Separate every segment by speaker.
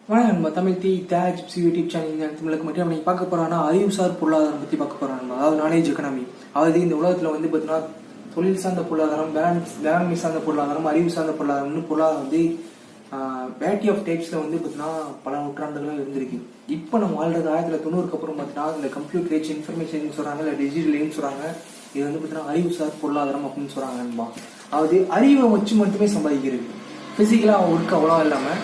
Speaker 1: வணக்கம் நண்பா. தமிழ் தி Tej YouTube channel தமிழுக்கு மட்டும் நீங்கள் பார்க்க போறோம்னா அறிவுசார் பொருளாதாரம் பற்றி பார்க்க போறோம் நண்பா. அதாவது நாலேஜ் எக்கனாமி. அதாவது இந்த உலகத்தில் வந்து பார்த்தீங்கன்னா தொழில் சார்ந்த பொருளாதாரம், வேளாண்மை சார்ந்த பொருளாதாரம், அறிவு சார்ந்த பொருளாதாரம்னு பொருளாதாரம் வந்து வேட்டி ஆஃப் டைப்ஸில் வந்து பார்த்தீங்கன்னா பல நூற்றாண்டுகளாக இருந்திருக்கு. இப்போ நம்ம வாழ்றது 1990க்கு அப்புறம் பார்த்தீங்கன்னா இந்த கம்ப்யூட்டர் ஏஜ் இன்ஃபர்மேஷன் சொல்கிறாங்க, இல்லை டிஜிட்டல் ஏன்னு சொல்கிறாங்க. இது வந்து பார்த்தீங்கன்னா அறிவுசார் பொருளாதாரம் அப்படின்னு சொல்கிறாங்க நண்பா. அதாவது அறிவை வச்சு மட்டுமே சம்பாதிக்கிறது, ஃபிசிக்கலாக ஒர்க் அவ்வளோ இல்லாமல்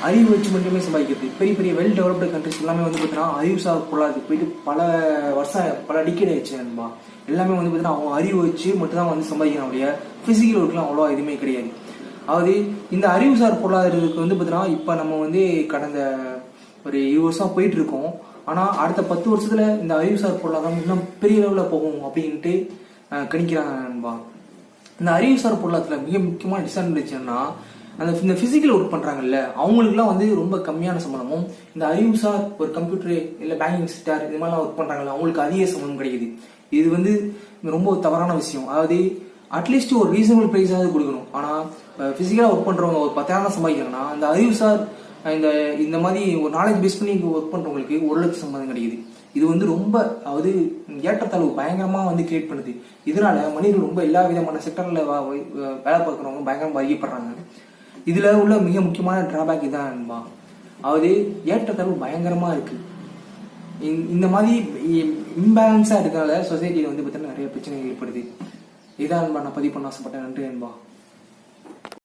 Speaker 1: அறிவு வச்சு மட்டுமே சம்பாதிக்கிறது. பெரிய பெரிய வெல் டெவலப்டு கண்ட்ரிஸ் எல்லாமே வந்து பார்த்தீங்கன்னா அறிவுசார் பொருளாதாரத்துக்கு போயிட்டு பல டிக்கெட் ஆயிடுச்சு நண்பா. எல்லாமே வந்து பார்த்தீங்கன்னா அவங்க அறிவு வச்சு மட்டும் தான் வந்து சம்பாதிக்கிறாங்க. அப்படியே ஃபிசிக்கல் ஒர்க்லாம் அவ்வளோ எதுவுமே கிடையாது. அதாவது இந்த அறிவுசார் பொருளாதாரத்துக்கு வந்து பார்த்தீங்கன்னா இப்போ நம்ம வந்து கடந்த ஒரு 20 வருஷம் போயிட்டு இருக்கோம். ஆனால் அடுத்த 10 வருஷத்துல இந்த அறிவுசார் பொருளாதாரம் இன்னும் பெரிய லெவலில் போகும் அப்படின்ட்டு கணிக்கிறாங்க நண்பா. இந்த அறிவுசார் பொருளாதாரத்தில் மிக முக்கியமான டிஸ்அட்வான்டேஜ் என்னன்னா, இந்த பிசிக்கல் ஒர்க் பண்றாங்கல்ல அவங்களுக்குலாம் வந்து ரொம்ப கம்மியான சம்பளமும், இந்த அறிவுசார் ஒரு கம்ப்யூட்டர் இல்ல பேங்கிங் செக்டர் இது மாதிரிலாம் ஒர்க் பண்றாங்கல்ல அவங்களுக்கு அதிக சம்பளம் கிடைக்குது. இது வந்து ரொம்ப தவறான விஷயம். அதாவது அட்லீஸ்ட் ஒரு ரீசனபிள் பிரைஸாவது கொடுக்கணும். ஆனா பிசிக்கலா ஒர்க் பண்றவங்க ஒரு 10,000 சம்பாதிக்கிறாங்கன்னா இந்த அறிவுசார் இந்த மாதிரி ஒரு நாலேஜ் பேஸ் பண்ணி ஒர்க் பண்றவங்களுக்கு 1 லட்சம் சம்பளம் கிடைக்குது. இது வந்து ரொம்ப அதாவது ஏற்றத்தாழ்வு பயங்கரமா வந்து கிரியேட் பண்ணுது. இதனால மனிதர்கள் ரொம்ப எல்லா விதமான செக்டர்ல வேலை பார்க்குறவங்க பயங்கரமா பாதிக்கப்படுறாங்க. இதுல உள்ள மிக முக்கியமான டிராபேக் இதான் நண்பா. அதாவது ஏற்றத்தாழ்வு பயங்கரமா இருக்கு. இந்த மாதிரி இம்பேலன்ஸா இருக்கிறதால சொசைட்டியில வந்து பார்த்தீங்கன்னா நிறைய பிரச்சனைகள் ஏற்படுது. இதான் நண்பா நான் பதிவு பண்ண ஆசைப்பட்டேன். நன்றி நண்பா.